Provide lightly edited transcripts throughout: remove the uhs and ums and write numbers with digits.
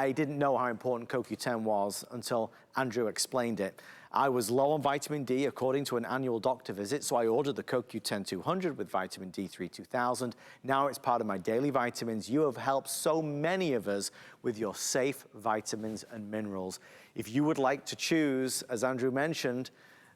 I didn't know how important CoQ10 was until Andrew explained it. I was low on vitamin D according to an annual doctor visit, so I ordered the CoQ10 200 with vitamin D3 2000. Now it's part of my daily vitamins. You have helped so many of us with your safe vitamins and minerals. If you would like to choose, as Andrew mentioned,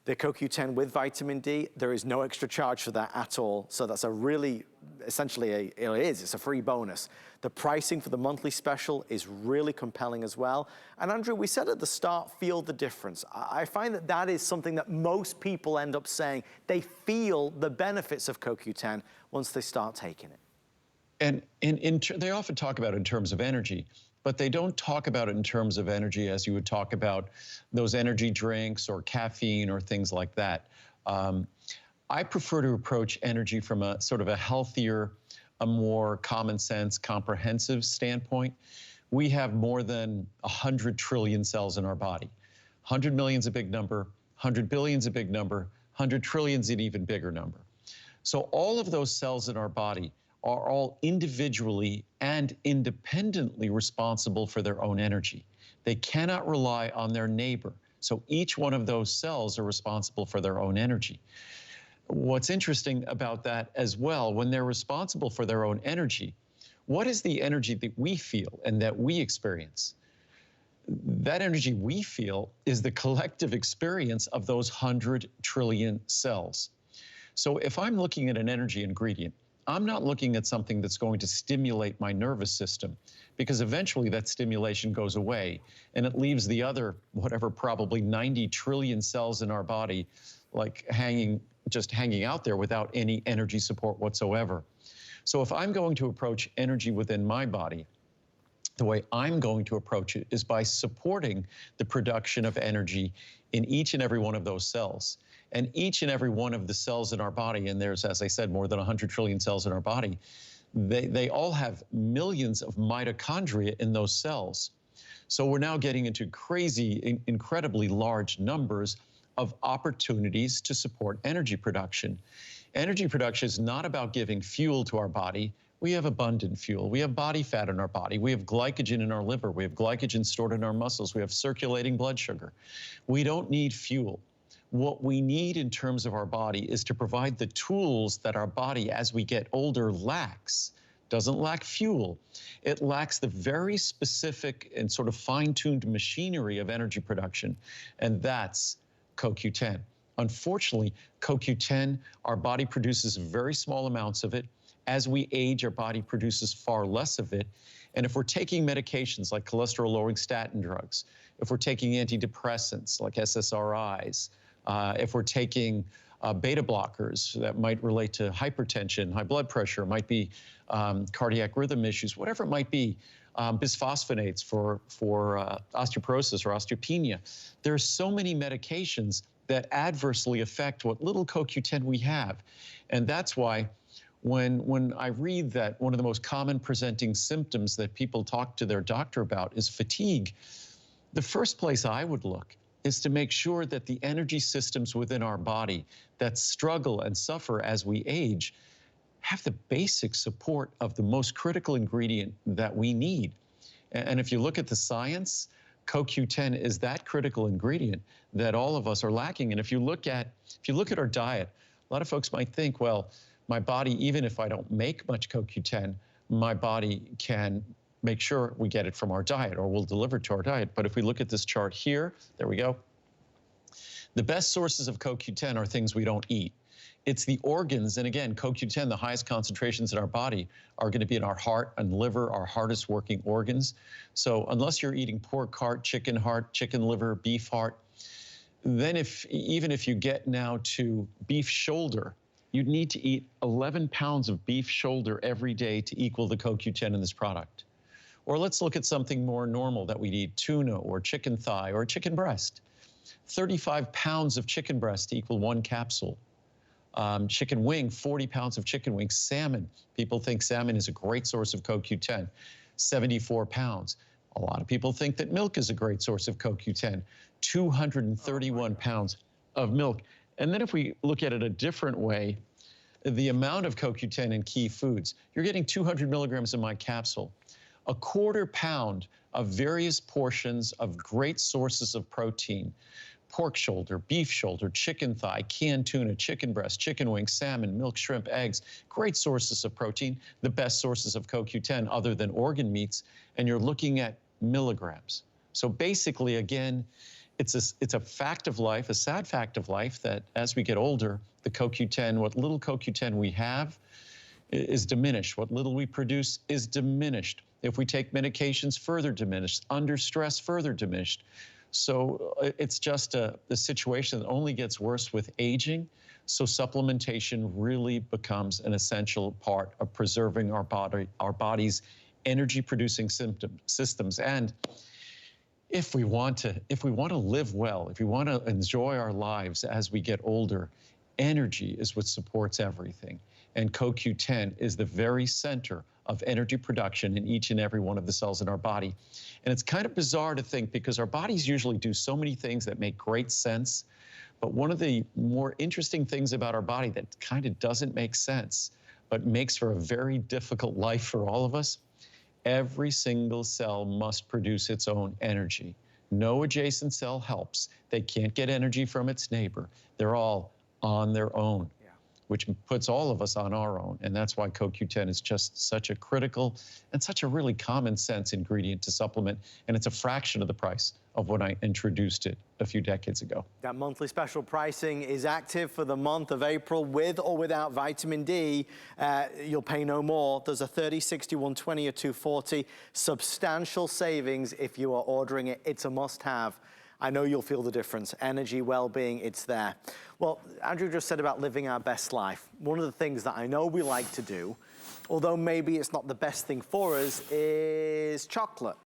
the CoQ10 with vitamin D, there is no extra charge for that at all. So that's a really, essentially, it's a free bonus. The pricing for the monthly special is really compelling as well. And Andrew, we said at the start, feel the difference. I find that that is something that most people end up saying. They feel the benefits of CoQ10 once they start taking it. And they often talk about it in terms of energy, but they don't talk about it in terms of energy as you would talk about those energy drinks or caffeine or things like that. I prefer to approach energy from a sort of a healthier, a more common sense, comprehensive standpoint. We have more than 100 trillion cells in our body. 100 million is a big number, 100 billion is a big number, 100 trillion is an even bigger number. So all of those cells in our body are all individually and independently responsible for their own energy. They cannot rely on their neighbor. So each one of those cells are responsible for their own energy. What's interesting about that as well, when they're responsible for their own energy, what is the energy that we feel and that we experience? That energy we feel is the collective experience of those 100 trillion cells. So if I'm looking at an energy ingredient, I'm not looking at something that's going to stimulate my nervous system, because eventually that stimulation goes away and it leaves the other, whatever, probably 90 trillion cells in our body like just hanging out there without any energy support whatsoever. So if I'm going to approach energy within my body, the way I'm going to approach it is by supporting the production of energy in each and every one of those cells. And each and every one of the cells in our body, and there's, as I said, more than 100 trillion cells in our body, they all have millions of mitochondria in those cells. So we're now getting into crazy, incredibly large numbers of opportunities to support energy production. Energy production is not about giving fuel to our body. We have abundant fuel. We have body fat in our body. We have glycogen in our liver. We have glycogen stored in our muscles. We have circulating blood sugar. We don't need fuel. What we need in terms of our body is to provide the tools that our body, as we get older, lacks. Doesn't lack fuel. It lacks the very specific and sort of fine-tuned machinery of energy production, and that's CoQ10. Unfortunately, CoQ10, our body produces very small amounts of it. As we age, our body produces far less of it. And if we're taking medications like cholesterol-lowering statin drugs, if we're taking antidepressants like SSRIs, if we're taking beta blockers that might relate to hypertension, high blood pressure, might be cardiac rhythm issues, whatever it might be, bisphosphonates for osteoporosis or osteopenia. There are so many medications that adversely affect what little CoQ10 we have. And that's why when I read that one of the most common presenting symptoms that people talk to their doctor about is fatigue, the first place I would look is to make sure that the energy systems within our body that struggle and suffer as we age have the basic support of the most critical ingredient that we need. And if you look at the science, CoQ10 is that critical ingredient that all of us are lacking. And if you look at our diet, a lot of folks might think, well, my body, even if I don't make much CoQ10, my body can make sure we get it from our diet, or we'll deliver it to our diet. But if we look at this chart here, there we go. The best sources of CoQ10 are things we don't eat. It's the organs, and again, CoQ10, the highest concentrations in our body are going to be in our heart and liver, our hardest working organs. So unless you're eating pork heart, chicken liver, beef heart, then even if you get now to beef shoulder, you'd need to eat 11 pounds of beef shoulder every day to equal the CoQ10 in this product. Or let's look at something more normal that we'd eat, tuna or chicken thigh or chicken breast. 35 pounds of chicken breast to equal 1 capsule. Chicken wing, 40 pounds of chicken wing. Salmon, people think salmon is a great source of CoQ10, 74 pounds. A lot of people think that milk is a great source of CoQ10, 231 pounds of milk. And then if we look at it a different way, the amount of CoQ10 in key foods, you're getting 200 milligrams in my capsule. A 1/4 pound of various portions of great sources of protein. Pork shoulder, beef shoulder, chicken thigh, canned tuna, chicken breast, chicken wings, salmon, milk, shrimp, eggs, great sources of protein, the best sources of CoQ10 other than organ meats, and you're looking at milligrams. So basically, again, it's a fact of life, a sad fact of life, that as we get older, the CoQ10, what little CoQ10 we have is diminished. What little we produce is diminished. If we take medications, further diminished. Under stress, further diminished. So it's just a situation that only gets worse with aging. So supplementation really becomes an essential part of preserving our body's energy-producing systems. And if we want to live well, if we want to enjoy our lives as we get older, energy is what supports everything. And CoQ10 is the very center of energy production in each and every one of the cells in our body. And it's kind of bizarre to think, because our bodies usually do so many things that make great sense. But one of the more interesting things about our body that kind of doesn't make sense, but makes for a very difficult life for all of us, every single cell must produce its own energy. No adjacent cell helps. They can't get energy from its neighbor. They're all on their own, which puts all of us on our own. And that's why CoQ10 is just such a critical and such a really common sense ingredient to supplement. And it's a fraction of the price of when I introduced it a few decades ago. That monthly special pricing is active for the month of April. With or without vitamin D, you'll pay no more. There's a 30, 60, 120 or 240. Substantial savings if you are ordering it. It's a must-have. I know you'll feel the difference. Energy, well-being, it's there. Well, Andrew just said about living our best life. One of the things that I know we like to do, although maybe it's not the best thing for us, is chocolate.